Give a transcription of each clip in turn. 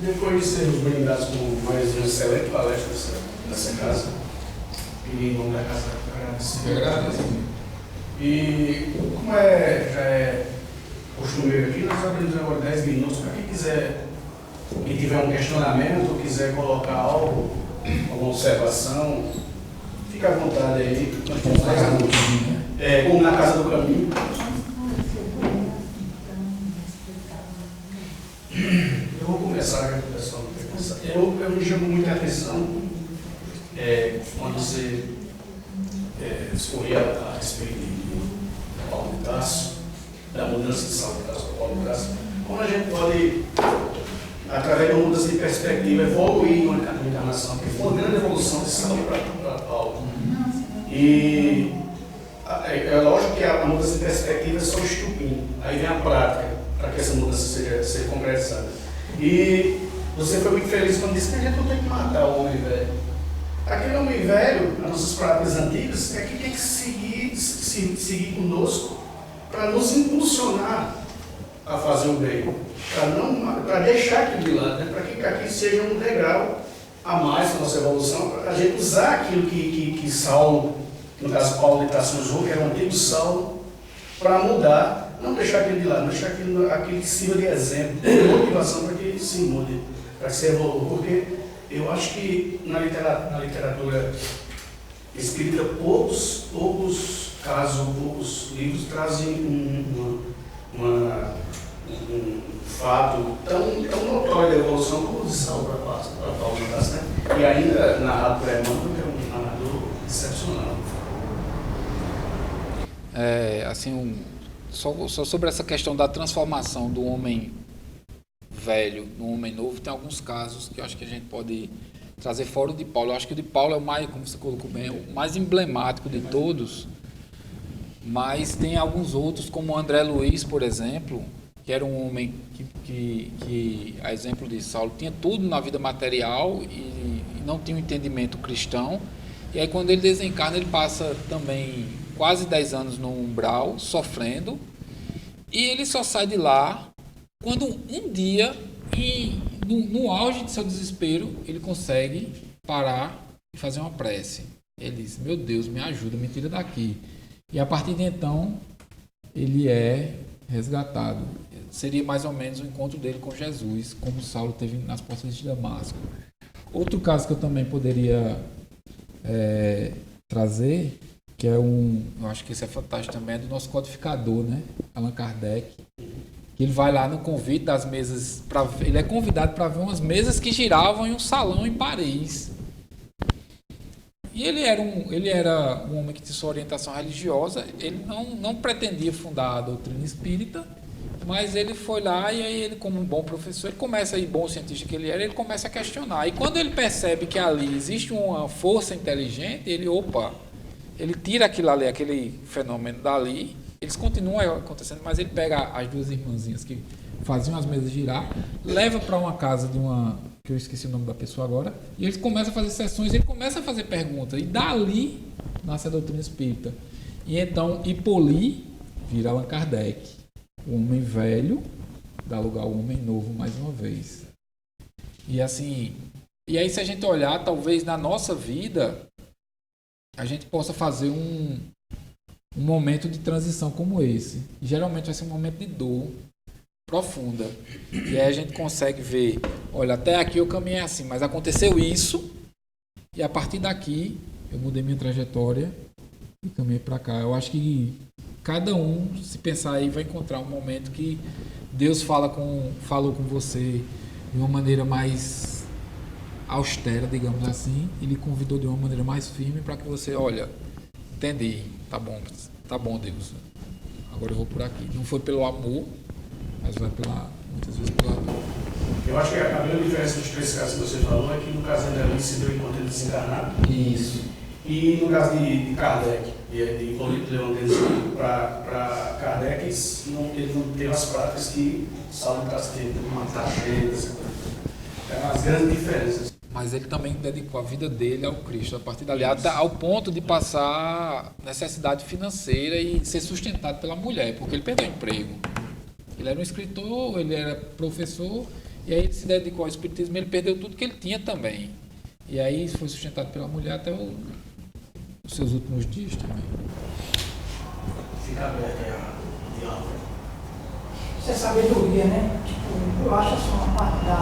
Depois de sermos brindados com mais uma excelente palestra dessa casa, e em nome da casa agradecer. E como já é costumeiro aqui, nós abrimos agora 10 minutos para quem quiser, quem tiver um questionamento, quiser colocar algo, alguma observação, fica à vontade aí. Nós temos mais como na Casa do Caminho. Eu vou começar com o pessoal. Eu me chamo muita atenção quando você discorria a respeito de Paulo de Tarso, da mudança de Saulo de Tarso para Paulo de Tarso, como a gente pode, através de uma mudança de perspectiva, evoluir uma encarnação, porque foi uma grande evolução de Saulo para Paulo. E é lógico que a mudança de perspectiva é só o estupim, aí vem a prática, para que essa mudança seja concretizada. E você foi muito feliz quando disse que a gente não tem que matar o homem velho. Aquele homem velho, as nossas práticas antigas, é que tem que seguir conosco para nos impulsionar a fazer o bem, para deixar aquilo de lado, né? Para que aquilo seja um degrau a mais na nossa evolução, para a gente usar aquilo que Saulo, no caso Paulo de Tarso usou, que era o antigo Saulo, para mudar, não deixar aquilo de lado, não deixar aquilo que sirva de exemplo, de motivação para que ele se mude, para que se evolua, porque eu acho que na literatura escrita poucos casos, poucos livros trazem um fato tão notório da evolução como o de Saulo para Paulo de Tarso, né? E ainda narrado por Emmanuel, que é um narrador excepcional. Só sobre essa questão da transformação do homem velho no homem novo, tem alguns casos que eu acho que a gente pode trazer fora o de Paulo. Eu acho que o de Paulo é o mais, como você colocou bem, o mais emblemático de todos, mas tem alguns outros, como o André Luiz, por exemplo, que era um homem que a exemplo de Saulo, tinha tudo na vida material e não tinha um entendimento cristão, e aí quando ele desencarna, ele passa também quase 10 anos no umbral, sofrendo, e ele só sai de lá quando um dia, no auge de seu desespero, ele consegue parar e fazer uma prece. Ele diz: meu Deus, me ajuda, me tira daqui. E a partir de então, ele é resgatado. Seria mais ou menos o encontro dele com Jesus, como Saulo teve nas portas de Damasco. Outro caso que eu também poderia trazer, que é eu acho que esse é fantástico também, é do nosso codificador, né? Allan Kardec. Ele vai lá no convite das mesas, ele é convidado para ver umas mesas que giravam em um salão em Paris. E ele era um homem que tinha sua orientação religiosa, ele não pretendia fundar a doutrina espírita, mas ele foi lá e aí ele, como um bom professor, ele começa, e bom cientista que ele era, ele começa a questionar. E quando ele percebe que ali existe uma força inteligente, ele tira aquilo ali, aquele fenômeno dali. Eles continuam acontecendo, mas ele pega as duas irmãzinhas que faziam as mesas girar, leva para uma casa que eu esqueci o nome da pessoa agora, e eles começam a fazer sessões, ele começa a fazer perguntas, e dali nasce a doutrina espírita. E então Hippolyte vira Allan Kardec. O homem velho dá lugar ao homem novo mais uma vez. E aí se a gente olhar, talvez na nossa vida, a gente possa fazer um momento de transição como esse. E geralmente vai ser um momento de dor profunda. E aí a gente consegue ver, olha, até aqui eu caminhei assim, mas aconteceu isso, e a partir daqui eu mudei minha trajetória e caminhei para cá. Eu acho que cada um, se pensar aí, vai encontrar um momento que Deus falou com você de uma maneira mais austera, digamos assim, e lhe convidou de uma maneira mais firme para que você, olha, entendi, tá bom Deus, agora eu vou por aqui. Não foi pelo amor, mas vai muitas vezes pela dor. Eu acho que a grande diferença dos três casos que você falou é que no caso da André se deu enquanto ele desencarnado. Isso. E no caso de Kardec, de Hippolyte Leon Denis, para Kardec, ele não teve as práticas que Saulo de Tarso teve, matar gente, as grandes diferenças. Mas ele também dedicou a vida dele ao Cristo, a partir dali, até ao ponto de passar necessidade financeira e ser sustentado pela mulher, porque ele perdeu o emprego. Ele era um escritor, ele era professor, E aí ele se dedicou ao espiritismo, ele perdeu tudo que ele tinha também. E aí foi sustentado pela mulher até os seus últimos dias também. Fica aberto aí a diálogo. Isso é sabedoria, né? Tipo, eu acho assim, uma parte da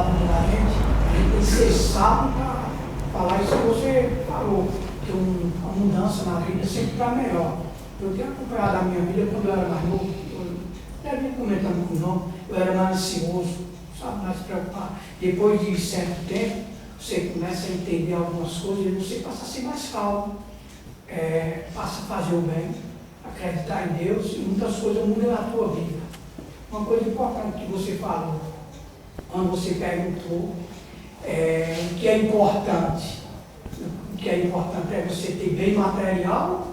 vida da gente, a gente tem que ser sábio para falar isso que você falou, que uma mudança na vida sempre está melhor. Eu tenho acompanhado a minha vida quando eu era mais novo, eu até vim comentando com o nome, eu era mais ansioso, sabe, mais preocupado. Depois de certo tempo, você começa a entender algumas coisas e você passa a ser mais calmo, passa a fazer o bem, acreditar em Deus e muitas coisas mudam na tua vida. Uma coisa importante que você falou, quando você perguntou, o que é importante? O que é importante é você ter bem material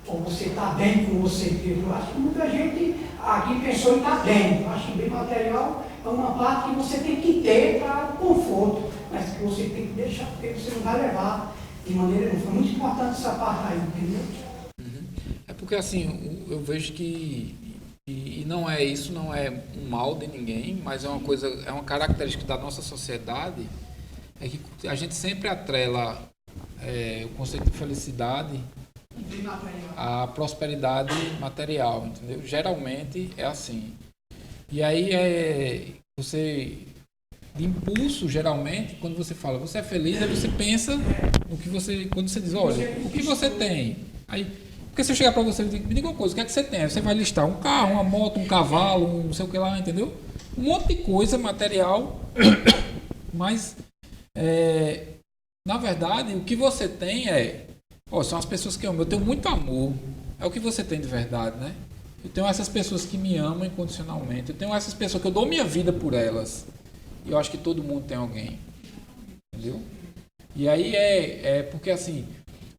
ou você estar bem com você mesmo? Eu acho que muita gente aqui pensou em estar bem. Eu acho que bem material é uma parte que você tem que ter para o conforto, mas que você tem que deixar, porque você não vai levar de maneira nenhuma. Foi muito importante essa parte aí, entendeu? É porque assim, eu vejo que e não é isso, não é um mal de ninguém, mas é uma coisa, é uma característica da nossa sociedade, é que a gente sempre atrela o conceito de felicidade à prosperidade material, entendeu? Geralmente é assim. E aí você de impulso, geralmente, quando você fala você é feliz, aí você pensa no que você, quando você diz, olha, o que você tem? Aí, porque se eu chegar para você e dizer, me diga uma coisa, o que é que você tem? Aí você vai listar um carro, uma moto, um cavalo, um não sei o que lá, entendeu? Um monte de coisa material, mas na verdade o que você tem são as pessoas que eu amo. Eu tenho muito amor, é o que você tem de verdade, né? Eu tenho essas pessoas que me amam incondicionalmente, eu tenho essas pessoas que eu dou minha vida por elas. E eu acho que todo mundo tem alguém, entendeu? E aí porque assim,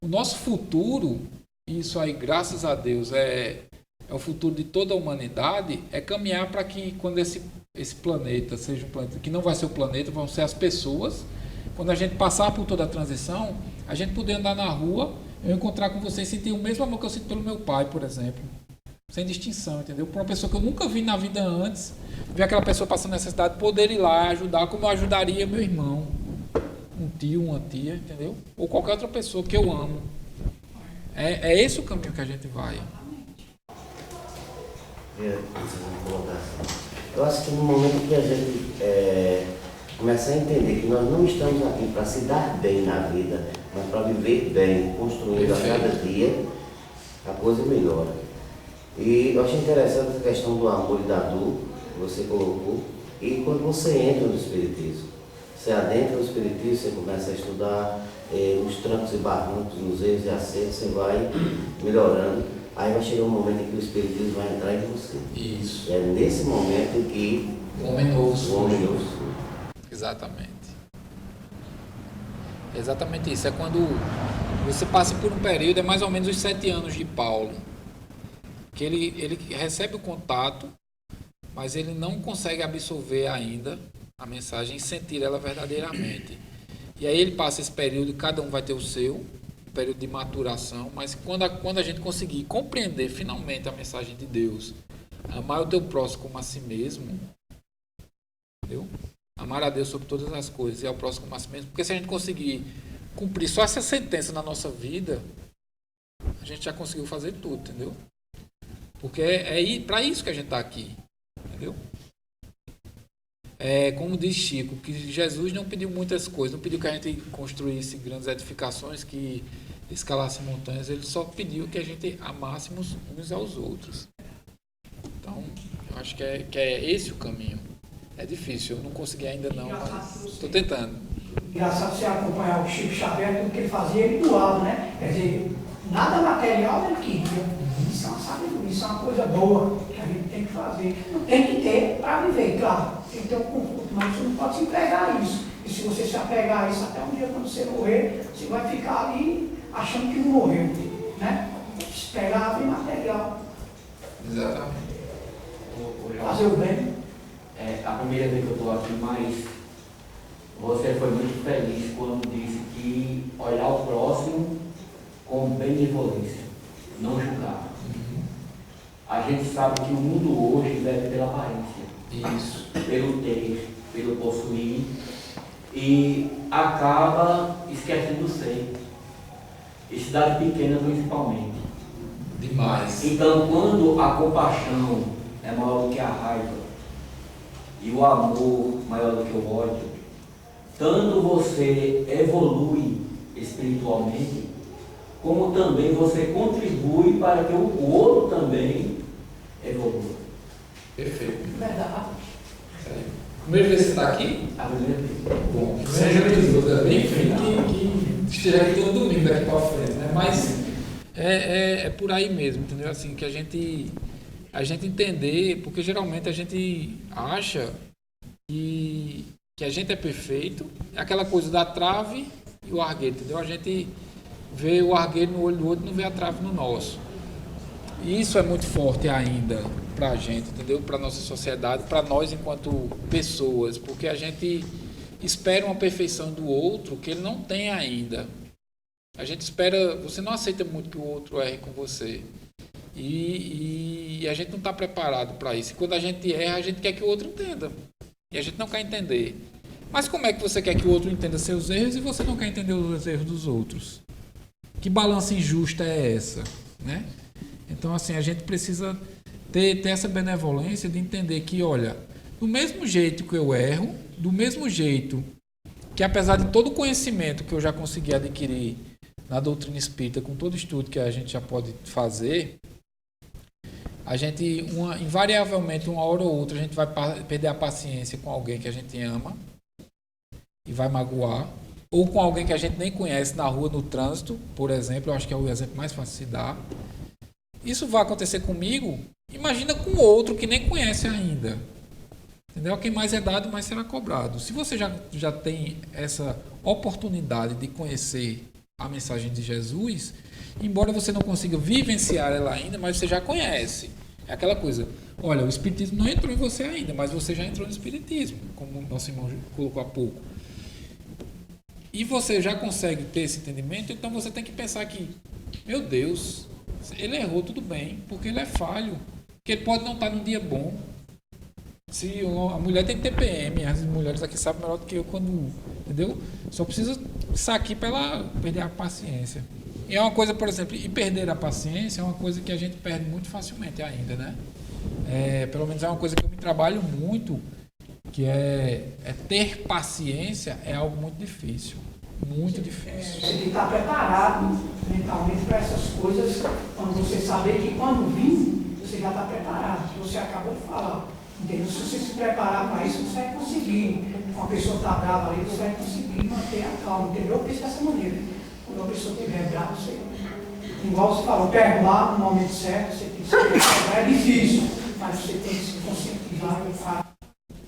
o nosso futuro, isso aí, graças a Deus, é o futuro de toda a humanidade, é caminhar para que quando esse planeta seja um planeta, que não vai ser o planeta, vão ser as pessoas, quando a gente passar por toda a transição, a gente poder andar na rua, eu encontrar com você e sentir o mesmo amor que eu sinto pelo meu pai, por exemplo. Sem distinção, entendeu? Por uma pessoa que eu nunca vi na vida antes, ver aquela pessoa passando necessidade, poder ir lá ajudar como eu ajudaria meu irmão, um tio, uma tia, entendeu? Ou qualquer outra pessoa que eu amo. É esse o caminho que a gente vai. Eu acho que no momento que a gente começa a entender que nós não estamos aqui para se dar bem na vida, mas para viver bem, construindo a cada dia, a coisa melhora. E eu achei interessante a questão do amor e da dor que você colocou. E quando você entra no Espiritismo, você adentra no Espiritismo, você começa a estudar os trancos e barrancos, nos erros e acertos, você vai melhorando. Aí vai chegar um momento em que o Espiritismo vai entrar em você. Isso. É nesse momento em que o homem novo surge. surge. Exatamente. Exatamente isso. É quando você passa por um período, é mais ou menos os 7 anos de Paulo, que ele recebe o contato, mas ele não consegue absorver ainda a mensagem e sentir ela verdadeiramente. E aí ele passa esse período, cada um vai ter o seu, um período de maturação, mas quando a gente conseguir compreender finalmente a mensagem de Deus, amar o teu próximo como a si mesmo, entendeu? Amar a Deus sobre todas as coisas e ao próximo como a si mesmo, porque se a gente conseguir cumprir só essa sentença na nossa vida, a gente já conseguiu fazer tudo, entendeu? Porque é para isso que a gente está aqui, entendeu? Como diz Chico, que Jesus não pediu muitas coisas, não pediu que a gente construísse grandes edificações, que escalasse montanhas, ele só pediu que a gente amássemos uns aos outros. Então, eu acho que é esse o caminho. É difícil, eu não consegui ainda não, mas estou tentando. Engraçado você acompanhar o Chico Xavier, tudo que ele fazia, ele doava, né? Quer dizer, nada material ele queria. Isso é uma sabedoria, isso é uma coisa boa que a gente tem que fazer. Tem que ter para viver, claro. Tem que ter um conforto, mas você não pode se empregar a isso. E se você se apegar a isso até um dia quando você morrer, você vai ficar ali achando que não morreu, né? Se pegar bem material. Exatamente. Fazer o bem. A primeira vez que eu estou aqui, mas você foi muito feliz quando disse que olhar o próximo com benevolência, não julgar. A gente sabe que o mundo hoje vive pela aparência. Isso. Pelo ter, queira possuir e acaba esquecendo o ser. E cidade pequena principalmente. Demais. Então, quando a compaixão é maior do que a raiva e o amor maior do que o ódio, tanto você evolui espiritualmente, como também você contribui para que o outro também evolua. Perfeito. Verdade. Primeira vez que você está aqui? A primeira vez. Bom, que seja bem-vindo também, enfim, que esteja aqui todo domingo daqui para frente, né? Mas é por aí mesmo, entendeu? Assim, que a gente entender, porque geralmente a gente acha que a gente é perfeito, é aquela coisa da trave e o argueiro, entendeu? A gente vê o argueiro no olho do outro e não vê a trave no nosso. E isso é muito forte ainda para a gente, entendeu? Para a nossa sociedade, para nós enquanto pessoas, porque a gente espera uma perfeição do outro que ele não tem ainda. A gente espera, você não aceita muito que o outro erre com você. E a gente não está preparado para isso. E quando a gente erra, a gente quer que o outro entenda. E a gente não quer entender. Mas como é que você quer que o outro entenda seus erros e você não quer entender os erros dos outros? Que balança injusta é essa, né? Então, assim, a gente precisa ter essa benevolência de entender que, olha, do mesmo jeito que eu erro, do mesmo jeito que, apesar de todo o conhecimento que eu já consegui adquirir na doutrina espírita, com todo estudo que a gente já pode fazer, a gente, invariavelmente, uma hora ou outra, a gente vai perder a paciência com alguém que a gente ama e vai magoar, ou com alguém que a gente nem conhece na rua, no trânsito, por exemplo, eu acho que é o exemplo mais fácil de se dar. Isso vai acontecer comigo, imagina com outro que nem conhece ainda. Entendeu? Quem mais é dado, mais será cobrado. Se você já tem essa oportunidade de conhecer a mensagem de Jesus, embora você não consiga vivenciar ela ainda, mas você já conhece. É aquela coisa, olha, o Espiritismo não entrou em você ainda, mas você já entrou no Espiritismo, como o nosso irmão colocou há pouco. E você já consegue ter esse entendimento, então você tem que pensar que, meu Deus, ele errou, tudo bem, porque ele é falho, porque ele pode não estar num dia bom. Se a mulher tem TPM, as mulheres aqui sabem melhor do que eu quando, entendeu? Só precisa sair para ela perder a paciência. E é uma coisa, por exemplo, e perder a paciência é uma coisa que a gente perde muito facilmente ainda, né? Pelo menos é uma coisa que eu me trabalho muito, que é ter paciência é algo muito difícil. Muito difícil. Você tem que estar preparado mentalmente para essas coisas, quando você saber que quando vir, você já está preparado, que você acabou de falar. Entendeu? Se você se preparar para isso, você vai conseguir. Uma pessoa está brava ali, você vai conseguir manter a calma, entendeu? Eu penso dessa maneira. Quando a pessoa estiver brava, você, igual você falou, perdoar no momento certo, você tem que se preparar. É difícil, mas você tem que se conscientizar.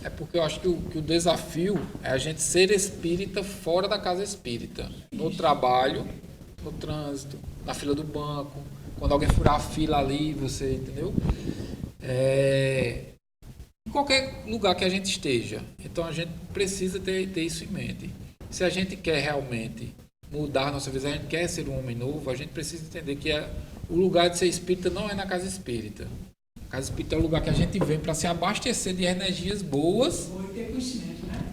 É porque eu acho que o desafio é a gente ser espírita fora da casa espírita. No trabalho, no trânsito, na fila do banco, quando alguém furar a fila ali, você, entendeu? Em qualquer lugar que a gente esteja. Então a gente precisa ter isso em mente. Se a gente quer realmente mudar a nossa visão, a gente quer ser um homem novo, a gente precisa entender que o lugar de ser espírita não é na casa espírita. A casa espírita é o lugar que a gente vem para se abastecer de energias boas,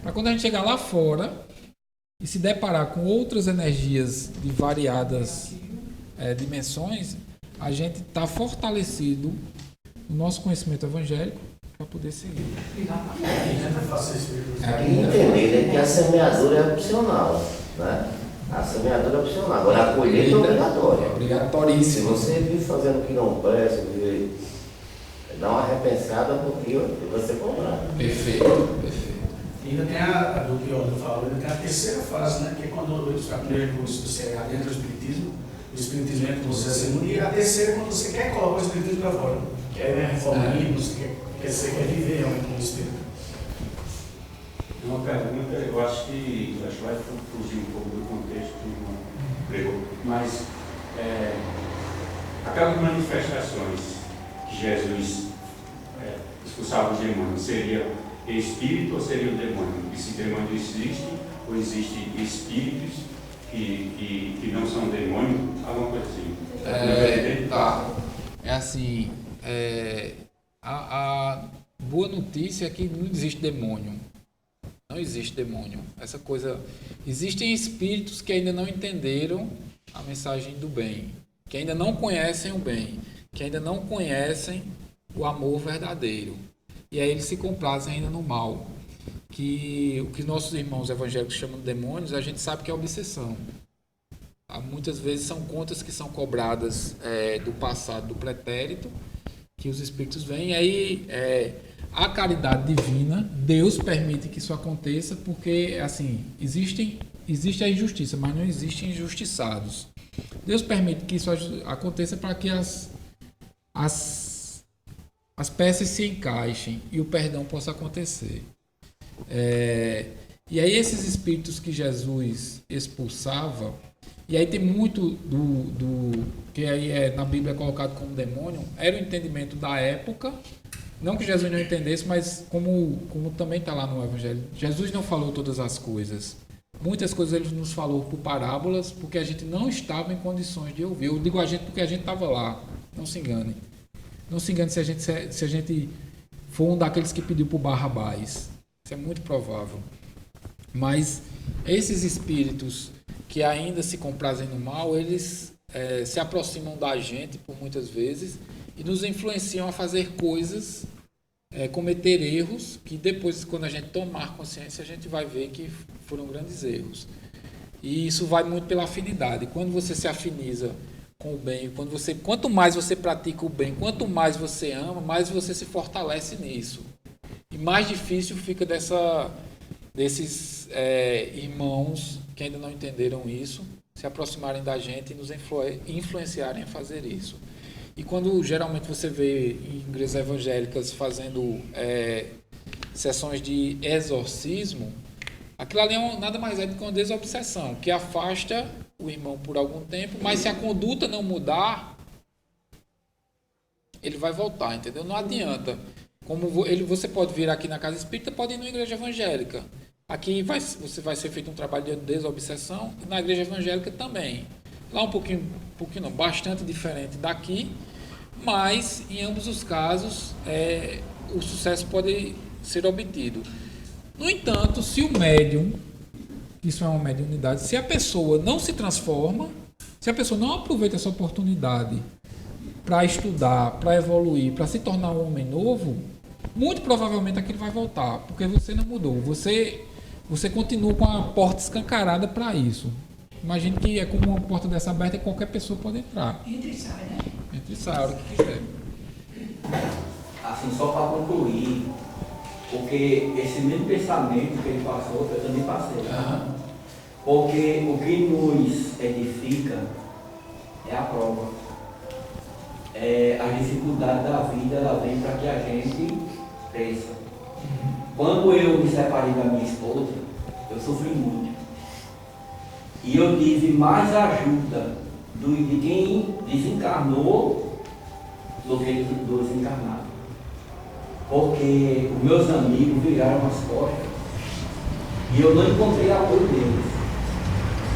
para quando a gente chegar lá fora e se deparar com outras energias de variadas dimensões, a gente está fortalecido no nosso conhecimento evangélico para poder seguir. Tem que entender, né, que a semeadura é opcional, né? A semeadura é opcional. Agora a colheita é obrigatória. Obrigatoríssimo. Se você vir fazendo o que não presta, dá uma repensada porque você comprar. Perfeito, perfeito. E ainda tem a do que o falou, ainda tem a terceira fase, né? Que é quando a primeira que você entra no Espiritismo, o Espiritismo entra com você a segunda, e a terceira é quando você quer colocar o Espiritismo para fora. Quer reformar você quer viver realmente como Espírito. Uma pergunta, eu acho que vai fugir um pouco do contexto que o pregou, mas aquelas manifestações que Jesus expulsava os demônios, seria espírito ou seria o demônio? E se demônio existe, ou existem espíritos que não são demônios, alguma coisa assim. Tá. É assim, a boa notícia é que não existe demônio. Não existe demônio. Essa coisa... Existem espíritos que ainda não entenderam a mensagem do bem, que ainda não conhecem o bem, que ainda não conhecem o amor verdadeiro. E aí eles se complazem ainda no mal. Que o que nossos irmãos evangélicos chamam de demônios, a gente sabe que é obsessão. Muitas vezes são contas que são cobradas do passado, do pretérito, que os espíritos vêm. E aí a caridade divina, Deus permite que isso aconteça, porque assim, existe a injustiça, mas não existem injustiçados. Deus permite que isso aconteça para que as peças se encaixem e o perdão possa acontecer. E aí esses espíritos que Jesus expulsava, e aí tem muito do que aí na Bíblia é colocado como demônio, era o entendimento da época, não que Jesus não entendesse, mas como também está lá no Evangelho, Jesus não falou todas as coisas. Muitas coisas ele nos falou por parábolas, porque a gente não estava em condições de ouvir. Eu digo a gente porque a gente estava lá, não se engane. Não se engane se a gente for um daqueles que pediu por Barrabás. Isso é muito provável. Mas esses espíritos que ainda se comprazem no mal, eles se aproximam da gente por muitas vezes e nos influenciam a fazer coisas, cometer erros, que depois, quando a gente tomar consciência, a gente vai ver que foram grandes erros. E isso vai muito pela afinidade. Quando você se afiniza com o bem, quanto mais você pratica o bem, quanto mais você ama, mais você se fortalece nisso. E mais difícil fica desses irmãos que ainda não entenderam isso, se aproximarem da gente e nos influenciarem a fazer isso. E quando geralmente você vê em igrejas evangélicas fazendo sessões de exorcismo, aquilo ali nada mais é do que uma desobsessão, que afasta o irmão por algum tempo, mas se a conduta não mudar, ele vai voltar, entendeu? Não adianta. Você pode vir aqui na casa espírita, pode ir na igreja evangélica. Aqui você vai ser feito um trabalho de desobsessão, e na igreja evangélica também. Lá um pouquinho não, bastante diferente daqui, mas em ambos os casos o sucesso pode ser obtido. No entanto, se o médium, isso é uma mediunidade, se a pessoa não se transforma, se a pessoa não aproveita essa oportunidade para estudar, para evoluir, para se tornar um homem novo, muito provavelmente aquilo vai voltar, porque você não mudou. Você continua com a porta escancarada para isso. Imagine que é como uma porta dessa aberta e qualquer pessoa pode entrar. Entra e sai, né? Entra e sai a hora que quiser. Assim, só para concluir, porque esse mesmo pensamento que ele passou, eu também passei. Uhum. Porque o que nos edifica é a prova. A dificuldade da vida, ela vem para que a gente cresça. Quando eu me separei da minha esposa, eu sofri muito. E eu tive mais ajuda de quem desencarnou do que do desencarnado. Porque os meus amigos viraram as costas e eu não encontrei apoio deles.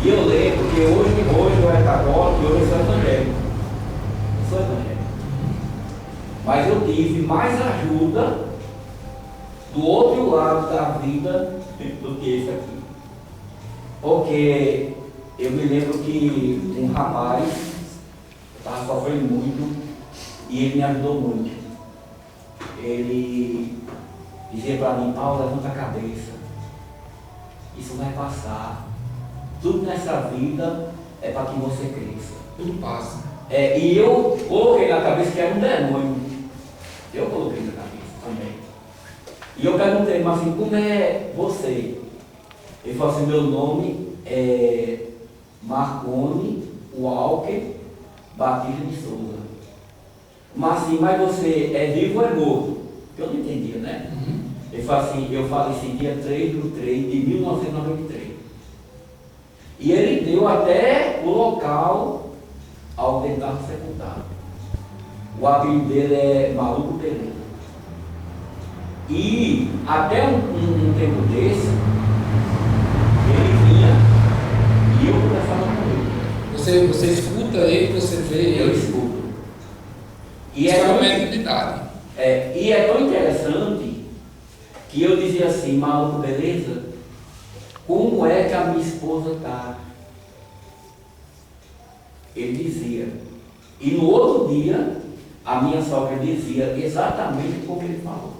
E eu lembro que hoje eu era católico e hoje eu sou evangélico. Eu sou evangélico. Mas eu tive mais ajuda do outro lado da vida do que esse aqui. Porque eu me lembro que um rapaz estava sofrendo muito e ele me ajudou muito. Ele dizia para mim: Paulo, levanta a cabeça, isso vai passar. Tudo nessa vida é para que você cresça. Tudo passa. E eu coloquei na cabeça que era um demônio. Eu coloquei na cabeça também. E eu perguntei: mas assim, como é você? Ele falou assim: meu nome é Marconi Walker Batista de Souza. Mas assim, mas você é vivo ou é morto? Eu não entendia, né? Uhum. Ele falou assim: eu faleci dia 3/3 de 1993. E ele deu até o local ao tentar sepultar. O apelido dele é Maluco Pereira. E até um tempo desse, ele vinha e eu conversava com ele. Você escuta ele, você vê Eu ele. escuto. E Isso é uma tão- mediunidade. e é tão interessante que eu dizia assim, maluco, beleza? Como é que a minha esposa está? Ele dizia. E no outro dia, a minha sogra dizia exatamente como ele falou.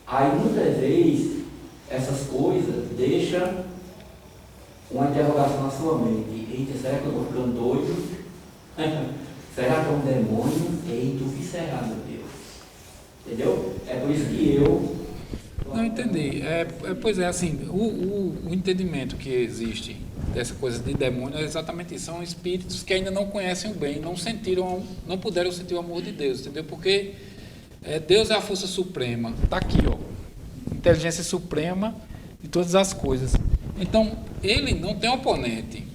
Aí muitas vezes, essas coisas deixam uma interrogação na sua mente. Eita, será que eu estou ficando doido? Será que é um demônio? Eita, o que será, meu Deus? Entendeu? É por isso que eu... Não entendi. Pois é, assim, o entendimento que existe dessa coisa de demônio é exatamente isso. São espíritos que ainda não conhecem o bem, não sentiram, não puderam sentir o amor de Deus, entendeu? Porque Deus é a força suprema. Está aqui, ó. Inteligência suprema de todas as coisas. Então, ele não tem oponente.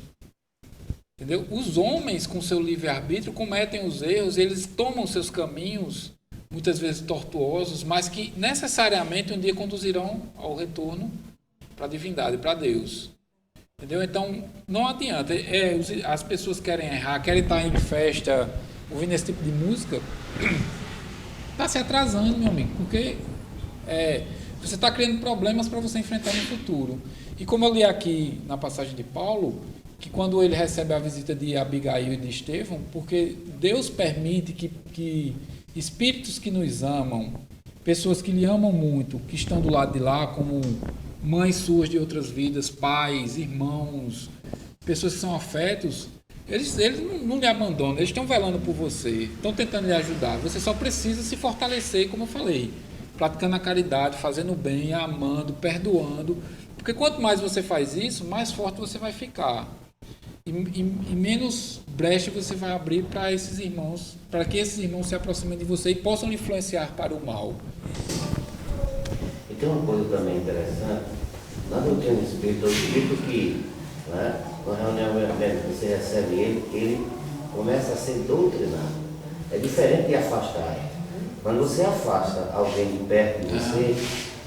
Entendeu? Os homens, com seu livre-arbítrio, cometem os erros, eles tomam seus caminhos, muitas vezes tortuosos, mas que necessariamente um dia conduzirão ao retorno para a divindade, para Deus. Entendeu? Então, não adianta. As pessoas querem errar, querem estar em festa, ouvindo esse tipo de música, está se atrasando, meu amigo, porque você está criando problemas para você enfrentar no futuro. E como eu li aqui na passagem de Paulo, que quando ele recebe a visita de Abigail e de Estevão, porque Deus permite que espíritos que nos amam, pessoas que lhe amam muito, que estão do lado de lá, como mães suas de outras vidas, pais, irmãos, pessoas que são afetos, eles não lhe abandonam, eles estão velando por você, estão tentando lhe ajudar. Você só precisa se fortalecer, como eu falei, praticando a caridade, fazendo o bem, amando, perdoando, porque quanto mais você faz isso, mais forte você vai ficar. E menos brecha você vai abrir para esses irmãos, para que esses irmãos se aproximem de você e possam lhe influenciar para o mal. E tem uma coisa também interessante, na doutrina espírita, eu acredito que, né, na reunião médica você recebe ele começa a ser doutrinado. É diferente de afastar. Quando você afasta alguém de perto de você,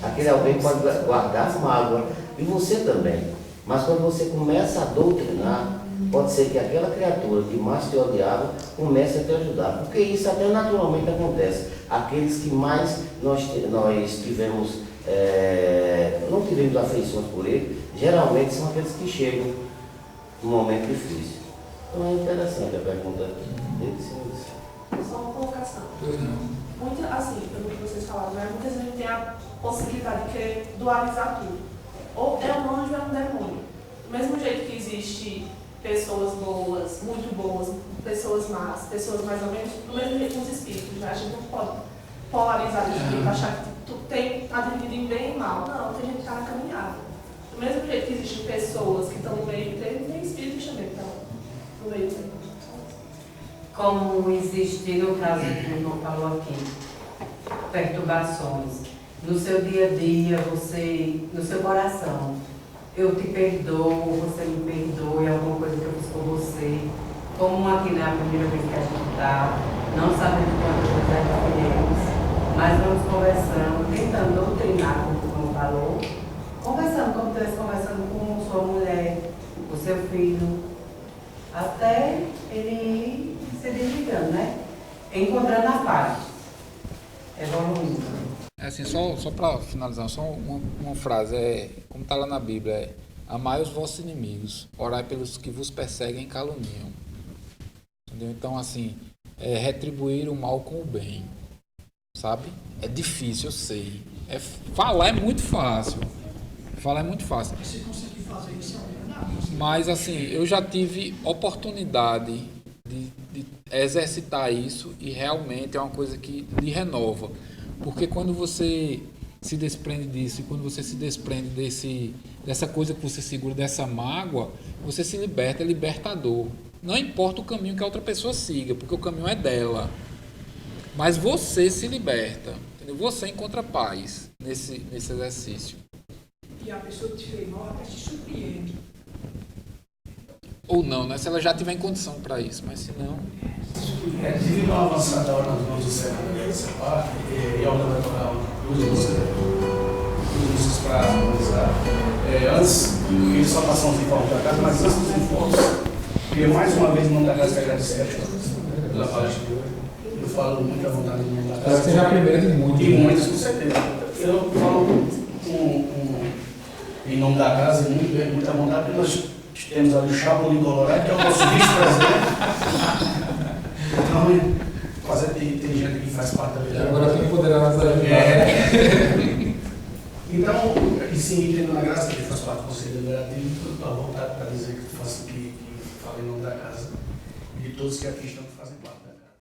aquele alguém pode guardar mágoa, e você também. Mas quando você começa a doutrinar, pode ser que aquela criatura que mais te odiava comece a te ajudar, porque isso até naturalmente acontece. Aqueles que mais nós tivemos, não tivemos afeições por ele, geralmente são aqueles que chegam num momento difícil. Então é interessante a pergunta dele. Só uma colocação. Assim, pelo que vocês falaram, né? Muitas vezes tem a possibilidade de querer dualizar tudo. Ou é um anjo ou é um demônio. Do mesmo jeito que existe pessoas boas, muito boas, pessoas más, pessoas mais ou menos, do mesmo jeito com os espíritos, né? A gente não pode polarizar isso aqui, achar que tu tem a dividida em bem e mal. Não, tem gente que está na caminhada. Do mesmo jeito que existem pessoas que estão no meio termo, tem espíritos também que estão no meio termo. Como existe, no caso que o irmão falou aqui, perturbações, no seu dia a dia, você, no seu coração, eu te perdoo, você me perdoa, é alguma coisa que eu fiz com você, como aqui na primeira vez que a gente está, não sabendo quantas coisas já fizemos, mas vamos conversando, tentando doutrinar, como o irmão falou, conversando como tu estivesse conversando com sua mulher, com seu filho, até ele ir se desligando, né? Encontrando a paz, evoluindo. Assim, só para finalizar, só uma frase, como está lá na Bíblia, amai os vossos inimigos, orai pelos que vos perseguem e caluniam. Entendeu? Então, assim, retribuir o mal com o bem, sabe? É difícil, eu sei. Falar é muito fácil. Se conseguir fazer isso, é verdade. Mas, assim, eu já tive oportunidade de exercitar isso e realmente é uma coisa que lhe renova. Porque quando você se desprende disso e quando você se desprende dessa coisa que você segura, dessa mágoa, você se liberta, é libertador. Não importa o caminho que a outra pessoa siga, porque o caminho é dela. Mas você se liberta, entendeu? Você encontra paz nesse exercício. E a pessoa que te fez mal até se surpreende. Ou não, né? Se ela já tiver em condição para isso, mas se não... Devido ao avançar da hora dos 11 séculos dessa parte, e a ordem natural dos para harmonizar, antes, eles só passam os informes da casa, mas antes dos informes, queria mais uma vez mandar as agradecer pela parte de hoje. falo muita vontade em nome da Espero que casa. seja a primeira de muitas. E muitas, com certeza. Eu falo em nome da casa e muita vontade, porque nós temos ali o Chapolin Colorado, que é o nosso vice-presidente. Então, quase tem gente que faz parte da vida. Agora quem poderá nos ajudar? Então, e sim, entendo na graça que faz parte do Conselho Deliberativo, estou à vontade para dizer que faço que falo em nome da casa e de todos que aqui estão que fazem parte.